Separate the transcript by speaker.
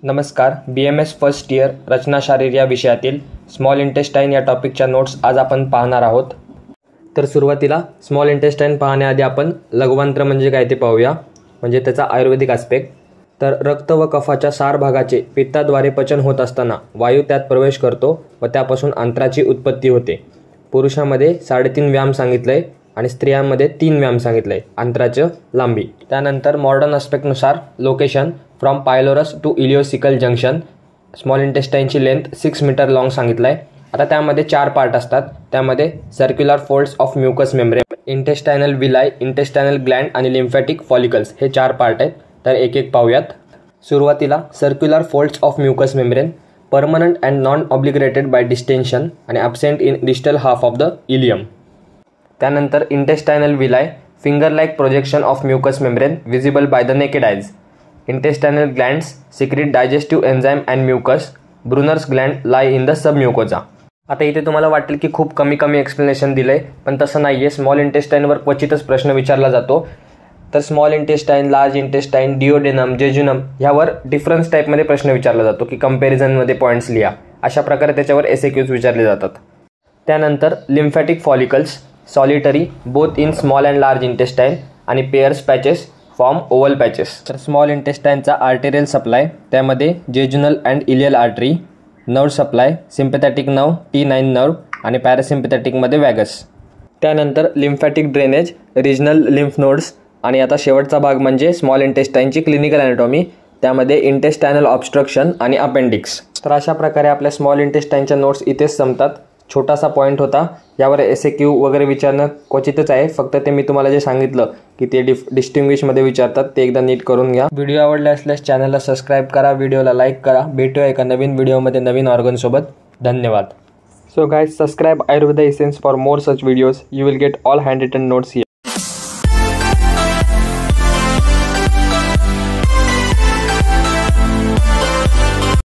Speaker 1: नमस्कार. BMS first year रचनाशारीर या विषयातील स्मॉल इंटेस्टाईन या टॉपिकच्या नोट्स आज आपण पाहणार आहोत. तर सुरुवातीला स्मॉल इंटेस्टाईन पाहण्याआधी आपण लघुवंत्र म्हणजे काय ते पाहूया, म्हणजे त्याचा आयुर्वेदिक आस्पेक्ट. तर रक्त व कफाच्या सार भागाचे पित्ताद्वारे पचन होत असताना वायू त्यात प्रवेश करतो व त्यापासून अंत्राची उत्पत्ती होते. पुरुषामध्ये 3.5 व्यायाम सांगितलंय आणि स्त्रियांमध्ये 3 व्यायाम सांगितलंय अंतराचं लांबी. त्यानंतर मॉडर्न आस्पेक्टनुसार location from pylorus to ileocaecal junction. Small इंटेस्टाईनची लेंथ 6 मीटर लॉंग सांगितलंय. आता त्यामध्ये 4 पार्ट असतात. त्यामध्ये circular folds of mucous membrane, intestinal villi, intestinal gland आणि लिम्फॅटिक फॉलिकल्स हे 4 पार्ट आहेत. तर एक एक पाहूयात. सुरुवातीला circular folds of mucous membrane, permanent and non obliterated by distension आणि absent in distal half of the ileum. त्यानंतर intestinal villi, finger like projection of mucous membrane visible by the naked eyes. Intestinal glands secrete digestive enzyme and mucus. Brunner's gland lie in the submucosa. आता इथे तुम्हाला वाटेल की खूप कमी explanation दिलंय, पण तसं नाही आहे. स्मॉल इंटेस्टाईनवर क्वचितच प्रश्न विचारला जातो. तर small intestine, large intestine, duodenum, jejunum ह्यावर डिफरन्स टाईपमध्ये प्रश्न विचारला जातो की कंपॅरिझनमध्ये पॉईंट्स लिहा. अशा प्रकारे त्याच्यावर SAQs विचारले जातात. त्यानंतर lymphatic follicles, solitary both in small and large intestine आणि Peyer's patches form oval patches. तर स्मॉल इंटेस्टाईनचा आर्टेरियल सप्लाय, त्यामध्ये jejunal and ileal artery. Nerve supply, sympathetic nerve, T9 nerve आणि पॅरासिम्पॅथॅटिकमध्ये वॅगस. त्यानंतर lymphatic drainage, regional lymph nodes. आणि आता शेवटचा भाग म्हणजे स्मॉल इंटेस्टाईनची क्लिनिकल ॲनाटॉमी, त्यामध्ये इंटेस्टायनल ऑब्स्ट्रक्शन आणि अपेंडिक्स. तर अशा प्रकारे आपल्या स्मॉल इंटेस्टाईनच्या नोट्स इथेच संपतात. छोटासा पॉईंट होता, यावर SAQ वगैरे विचारणं क्वचितच आहे. फक्त ते मी तुम्हाला जे सांगितलं की ते डिस्टिंग्विशमध्ये विचारतात ते एकदा नीट करून घ्या. व्हिडिओ आवडला असल्यास चॅनलला सबस्क्राईब करा, व्हिडिओला लाईक करा. भेटूया एका नवीन व्हिडिओमध्ये नवीन ऑर्गनसोबत. धन्यवाद. So guys, subscribe Ayurveda Essence for more such videos. You will get all handwritten notes here.